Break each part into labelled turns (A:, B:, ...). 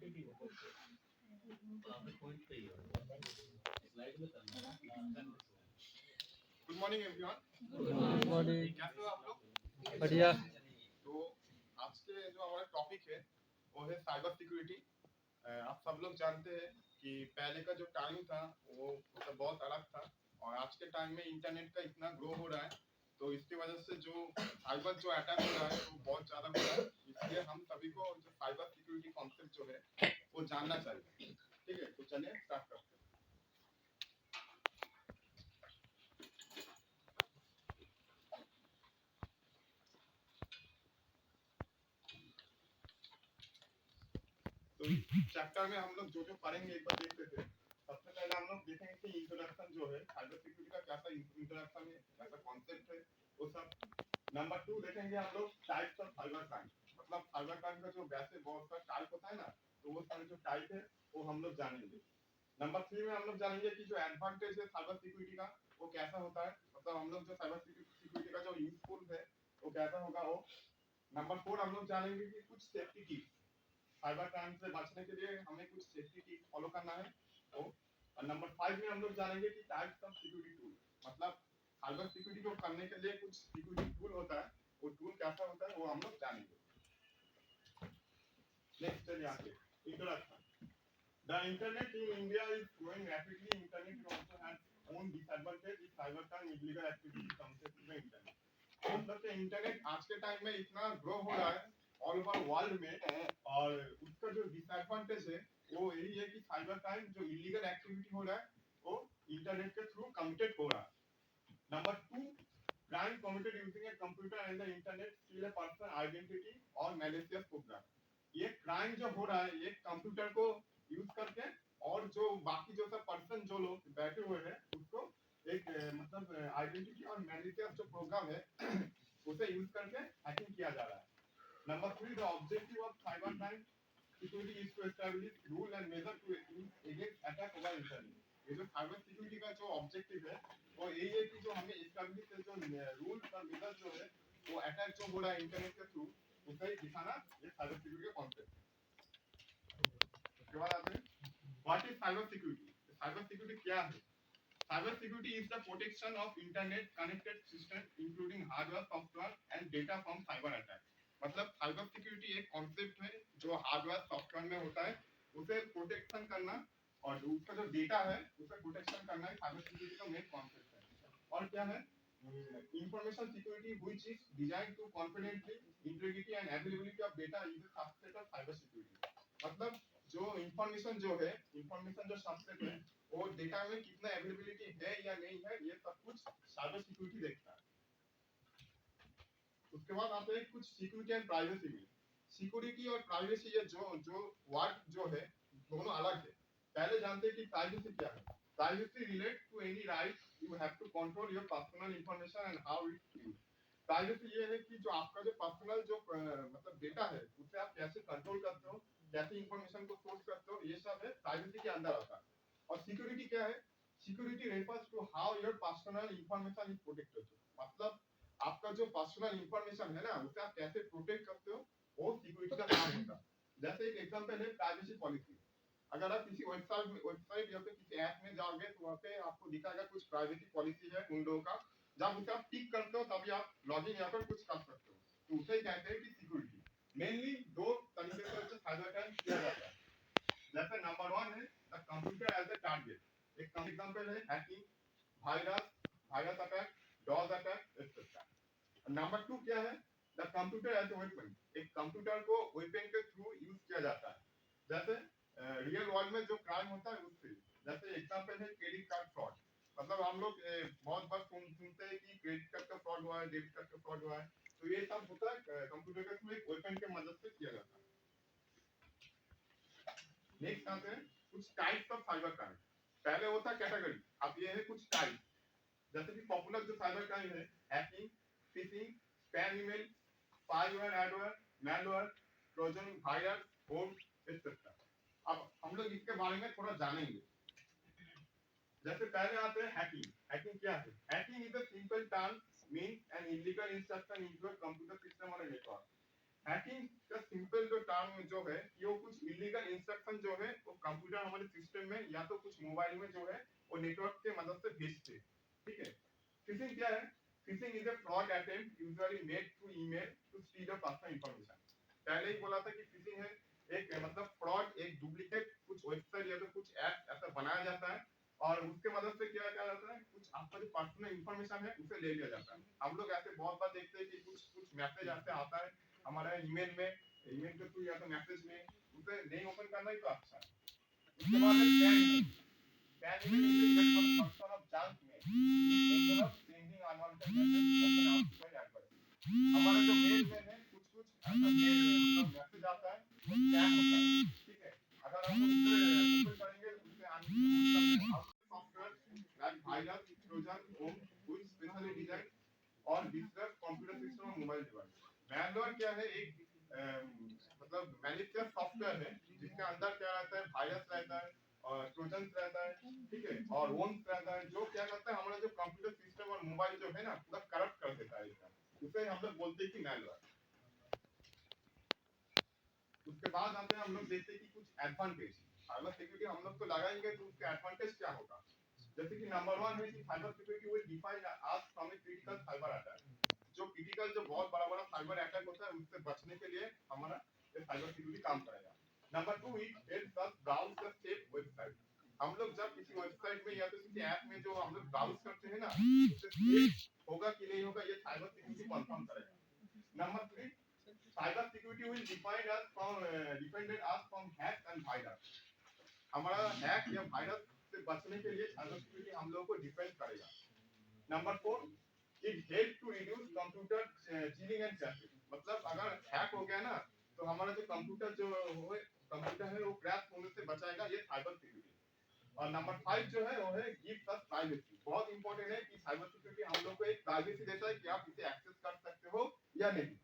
A: Good morning everyone.
B: Good morning.
A: कैसे हो आप लोग?
B: बढ़िया।
A: तो आज के जो हमारा टॉपिक है वो है साइबर सिक्योरिटी। आप सब लोग जानते हैं कि पहले का जो टाइम था वो मतलब बहुत अलग था और आज के टाइम में इंटरनेट का इतना ग्रो हो रहा है तो इसकी वजह से जो साइबर जो अटैक हो रहा है वो बहुत ज़्यादा हो रहा है। इसलिए हम सभी को जो साइबर सिक्योरिटी कॉन्सेप्ट जो है वो जानना चाहिए। ठीक है, तो चलिए स्टार्ट करते हैं। तो चैप्टर में हम लोग जो जो पढ़ेंगे एक बार देख लेते हैं। सबसे पहले हम लोग देखेंगे कि इंट्रोडक्शन जो है साइबर सिक्योरिटी का कैसा इंट्रोडक्शन है, कैसा कॉन्सेप्ट है वो सब। नंबर 2 देखेंगे हम लोग टाइप्स ऑफ साइबर क्राइम, मतलब साइबर क्राइम का जो वैसे बहुत सा टाइप होता है ना, तो वो सारे जो टाइप है वो हम लोग जानेंगे। नंबर 3 में हम लोग जानेंगे कि जो एडवांटेज है साइबर सिक्योरिटी का वो कैसा होता है, मतलब हम लोग जो साइबर सिक्योरिटी का जो यूजफुल है वो कैसा होगा वो। नंबर 4 हम लोग जानेंगे कि कुछ सेफ्टी टिप्स, साइबर क्राइम से बचने के लिए हमें कुछ सेफ्टी टिप्स फॉलो करना है वो। और नंबर 5 में हम लोग जानेंगे कि टाइप्स ऑफ सिक्योरिटी टूल, मतलब साइबर सिक्योरिटी को करने के लिए कुछ सिक्योरिटी टूल होता है, वो टूल कैसा होता है वो हम लोग जानेंगे। नेक्स्ट चलिए आगे introduction. The internet in India is growing rapidly. Internet also has own disadvantage. If cyber crime illegal activity comes to the internet. मतलब कि इंटरनेट आज के टाइम में इतना ग्रो हो रहा है ऑल ओवर वर्ल्ड में, और उसका जो डिसएडवांटेज है वो यही है कि साइबर क्राइम जो इलीगल एक्टिविटी हो रहा है वो इंटरनेट के थ्रू कमिटेड हो रहा है। Number 2, crime committed using a computer and the internet steal a person identity और malicious program। ये क्राइम जो हो रहा है ये कंप्यूटर को यूज करके और जो बाकी जो सब पर्सन जो लोग बैठे हुए हैं उसको एक मतलब आइडेंटिटी और मैलिशियस जो प्रोग्राम है उसे यूज करके हैकिंग किया जा रहा है। Number 3, the objective of cyber crime security is to establish rule and measure to against attack over internet. ये जो साइबर सिक्योरिटी का जो ऑब्जेक्टिव है वो यही है कि जो हमें एस्टैब्लिश जो रूल और मेजर जो है वो अटैक जो हो रहा है इंटरनेट के थ्रू उसे दिखाना, ये साइबर सिक्योरिटी का कॉन्सेप्ट है। उसके बाद आते हैं what is cyber security. Cyber security क्या है? Cyber security is the protection of internet connected system including hardware, software and data from cyber attack। मतलब साइबर सिक्योरिटी एक कॉन्सेप्ट है जो हार्डवेयर सॉफ्टवेयर में होता है, उसे प्रोटेक्शन करना और उसका जो डेटा है उसे प्रोटेक्शन करना ही साइबर सिक्योरिटी का मेन कॉन्सेप्ट है। और क्या है? Information security which is designed to confidently integrity and availability of data is a subset of cyber security. मतलब जो इंफॉर्मेशन जो है, इंफॉर्मेशन जो सबसेट है वो डेटा में कितना अवेलेबिलिटी है या नहीं है ये सब कुछ साइबर सिक्योरिटी देखता है। उसके बाद आते हैं कुछ सिक्योरिटी एंड प्राइवेसी में। सिक्योरिटी और प्राइवेसी ये जो जो वर्ड जो है दोनों अलग है। पहले जानते हैं कि प्राइवेसी क्या है। Privacy relate to any right you have to control your personal information and how it used. Privacy ये है कि जो आपका जो पर्सनल जो मतलब डेटा है उसे आप कैसे कंट्रोल करते हो, कैसे इंफॉर्मेशन को सोर्स करते हो, ये सब है प्राइवेसी के अंदर आता है। और सिक्योरिटी क्या है? Security refers to how your personal information is protected. मतलब आपका जो पर्सनल इंफॉर्मेशन है ना उसे आप कैसे प्रोटेक्ट करते हो वो सिक्योरिटी का काम होता है। जैसे एक एग्जांपल है प्राइवेसी पॉलिसी। अगर आप किसी वेबसाइट या फिर किसी ऐप में जाओगे तो वहाँ पे आपको दिखाएगा कुछ प्राइवेसी पॉलिसी है उन लोगों का, जब उसे आप टिक करते हो तभी आप लॉगिन या फिर कुछ कर सकते हो, तो उसे कहते हैं कि सिक्योरिटी। मेनली दो तरीके से साइबर क्राइम किया जाता है। जैसे नंबर 1 है the computer as a target. एक एग्जांपल है hacking, virus, virus attack, DoS attack etcetera. Number 2 क्या है? The computer as a weapon. एक कंप्यूटर को वेपन के थ्रू यूज किया जाता है, जैसे रियल वर्ल्ड में जो क्राइम होता है उससे। जैसे एग्जांपल है क्रेडिट कार्ड फ्रॉड। मतलब हम लोग बहुत बार सुनते हैं कि क्रेडिट कार्ड का फ्रॉड हुआ है, डेबिट कार्ड का फ्रॉड हुआ है, तो ये सब होता है कंप्यूटर के थ्रू एक वेपन के मदद से किया जाता है। नेक्स्ट आते हैं कुछ टाइप्स ऑफ साइबर क्राइम। पहले होता है कैटेगरी, अब ये है कुछ टाइप। जैसे कि पॉपुलर जो साइबर क्राइम है hacking, fishing, spam email, spyware, adware, malware, Trojan virus, host etcetera. अब हम लोग इसके बारे में थोड़ा जानेंगे। जैसे पहले आते हैं हैकिंग। हैकिंग क्या है? Hacking is a simple term means an illegal instruction into a computer system और नेटवर्क। हैकिंग का सिंपल जो टर्म जो है कि वो कुछ इलीगल इंस्ट्रक्शन जो है वो कंप्यूटर हमारे सिस्टम में या तो कुछ मोबाइल में जो है वो नेटवर्क के मदद से भेजते हैं, ठीक है। फिशिंग क्या है? Phishing is a fraud attempt usually made through email to steal your personal information. पहले ही बोला था कि फिशिंग है एक मतलब फ्रॉड, एक डुप्लीकेट कुछ वेबसाइट या तो कुछ ऐप ऐसा बनाया जाता है और उसके मदद से क्या क्या जाता है, कुछ आपका जो पर्सनल इंफॉर्मेशन है उसे ले लिया जाता है। हम लोग ऐसे बहुत बार देखते हैं कि कुछ कुछ मैसेज ऐसे आता है हमारा ईमेल में, ईमेल के थ्रू या तो मैसेज में, उसे नहीं ओपन करना ही तो अच्छा है। उसके बाद है spam email is just some function of junk mail instead of sending unwanted message open outside advertise. हमारा जो मेल में है कुछ कुछ ऐसा मेल मतलब मैसेज आता है वो स्पैम होता है, ठीक है। अगर हम उसे ओपन करेंगे उससे मतलब software like virus Trojan home which specially design और डिस्टर्ब कंप्यूटर सिस्टम और मोबाइल डिवाइस। मैलवेयर क्या है? एक मतलब मैलिशियस सॉफ्टवेयर है जिसके अंदर क्या रहता है, वायरस रहता है और ट्रोजन रहता है, ठीक है, और वोम्स रहता है जो क्या करता है हमारा जो कंप्यूटर सिस्टम और मोबाइल जो है ना पूरा करप्ट कर देता है एकदम। उसे हम लोग बोलते हैं कि मैलवेयर। उसके बाद आते हैं हम लोग देखते हैं कि कुछ एडवांटेज। साइबर सिक्योरिटी हम लोग तो लगाएंगे तो उसका एडवांटेज क्या होगा? जैसे कि नंबर 1 है कि cyber security will define us from a critical cyber attack. जो क्रिटिकल जो बहुत बड़ा-बड़ा साइबर अटैक होता है उससे बचने के लिए हमारा ये साइबर सिक्योरिटी काम करेगा। Number 2 it helps us browse the safe website. हम लोग जब किसी वेबसाइट में या तो किसी ऐप में जो हम लोग ब्राउज करते हैं ना उससे सेफ होगा कि नहीं होगा ये साइबर सिक्योरिटी कंफर्म करेगा। Number 3 cyber security will defend us from hacks and virus. हमारा हैक या वायरस से बचने के लिए साइबर सिक्योरिटी हम लोगों को डिफेंड करेगा। Number 4 it help to reduce computer cheating and jacking. मतलब अगर हैक हो गया ना तो हमारा जो कंप्यूटर है वो क्रैश होने से बचाएगा ये साइबर सिक्योरिटी। और नंबर 5 जो है वो है गिव्स अस प्राइवेसी। बहुत इंपॉर्टेंट है कि साइबर सिक्योरिटी हम लोग को एक प्राइवेसी देता है कि आप इसे एक्सेस कर सकते हो या नहीं।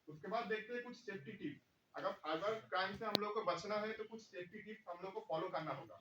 A: उसके बाद देखते हैं कुछ सेफ्टी टिप्स। अगर साइबर क्राइम से हम लोग को बचना है तो कुछ सेफ्टी टिप्स हम लोग को फॉलो करना होगा।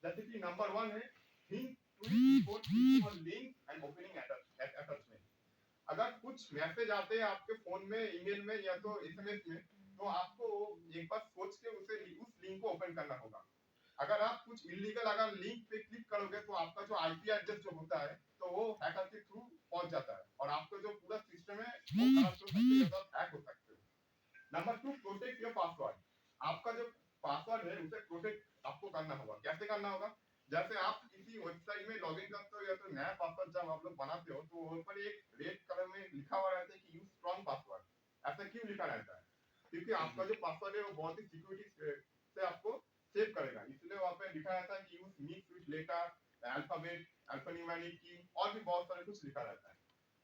A: जैसे कि नंबर 1 है think Twitch before clicking on link and opening attachment. अगर कुछ मैसेज आते हैं आपके फोन में, ईमेल में या तो एसएमएस में तो आपको एक बार सोच के उसे उस लिंक को ओपन करना होगा। अगर आप कुछ इलीगल अगर लिंक पे क्लिक करोगे तो आपका जो आईपी एड्रेस जो होता है तो वो हैकर के थ्रू पहुंच जाता है और आपका जो पूरा सिस्टम है वो करप्ट हो सकता है या हैक हो सकते हो। Number 2 protect your password. आपका जो पासवर्ड है उसे प्रोटेक्ट आपको करना होगा। कैसे करना होगा? जैसे आप किसी वेबसाइट में लॉगिन करते हो या तो नया पासवर्ड जब आप लोग बनाते हो तो वहां पर एक रेड कलर में लिखा हुआ रहता है कि यूज स्ट्रांग पासवर्ड। ऐसा क्यों लिखा रहता है? क्योंकि आपका जो पासवर्ड है वो बहुत ही सिक्योरिटी से आपको सेव करेगा, इसलिए वहां पे लिखा रहता है कि use mix with letter, alphabet, alphanumeric की और भी बहुत सारे कुछ लिखा रहता है।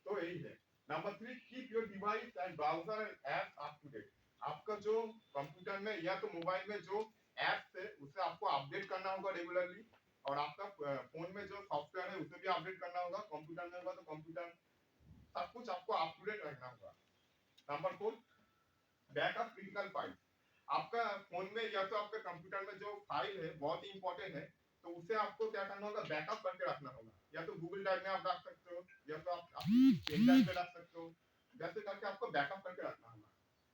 A: तो यही है। Number 3 keep your device and browser and apps up to date. आपका जो कंप्यूटर में या तो मोबाइल में जो ऐप्स है उसे आपको अपडेट करना होगा रेगुलरली और आपका फोन में जो सॉफ्टवेयर है उसे भी अपडेट करना होगा। कंप्यूटर में होगा तो कंप्यूटर सब कुछ आपको अप टू डेट रखना होगा। Number 4 backup critical file. आपका फोन में या तो आपके कंप्यूटर में जो फाइल है बहुत ही इंपॉर्टेंट है तो उसे आपको क्या करना होगा, बैकअप करके रखना होगा। या तो गूगल ड्राइव में आप रख सकते हो या तो आप पेन ड्राइव में रख सकते हो। जैसे करके आपको बैकअप करके रखना होगा।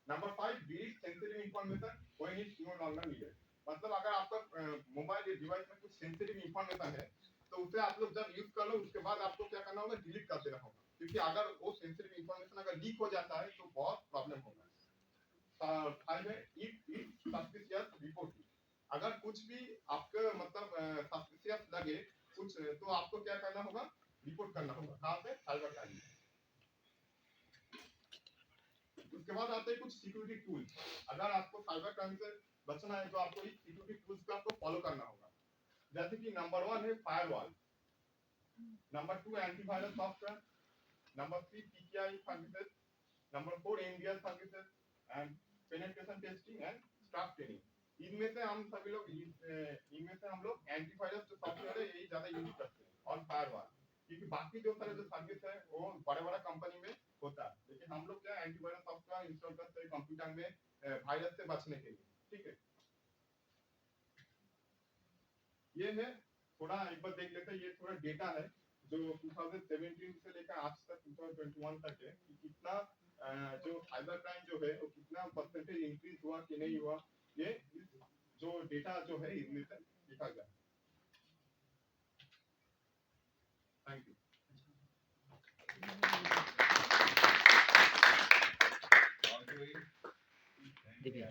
A: Number 5 delete sensitive information when it's no longer needed. मतलब अगर आपका मोबाइल डिवाइस में कुछ सेंसिटिव इंफॉर्मेशन है तो उसे आप लोग जब यूज कर लो उसके बाद आपको क्या करना होगा, डिलीट कर देना होगा। क्योंकि अगर वो सेंसिटिव इंफॉर्मेशन अगर लीक हो जाता है तो बहुत प्रॉब्लम होगा। फाइव है इफ सस्पिशियस रिपोर्ट। अगर कुछ भी आपके मतलब सस्पिशियस लगे कुछ तो आपको क्या करना होगा, रिपोर्ट करना होगा। कहां पे? Cyber crime. उसके बाद आते हैं कुछ सिक्योरिटी टूल्स। अगर आपको साइबर क्राइम से बचना है तो आपको इस सिक्योरिटी टूल्स को आपको फॉलो करना होगा। जैसे कि नंबर 1 है firewall, number 2 antivirus software, number 3 PKI services, number 4 MDR services and penetration testing and staff training. इनमें से हम लोग एंटीवायरस जो सॉफ्टवेयर है यही ज्यादा यूज करते हैं और फायरवॉल, क्योंकि बाकी जो सारे जो सर्विस है वो बड़े-बड़े कंपनी में होता है, लेकिन हम लोग क्या एंटीवायरस सॉफ्टवेयर इंस्टॉल करते हैं कंप्यूटर में वायरस से बचने के लिए। ठीक है, ये है थोड़ा एक बार देख लेते हैं। ये थोड़ा डेटा है जो 2017 से लेकर आज तक 2021 तक है कि कितना जो साइबर क्राइम जो है वो कितना परसेंटेज इंक्रीज हुआ कि नहीं हुआ, ये जो डेटा जो है इसमें से लिखा गया। Thank you.
B: दिव्या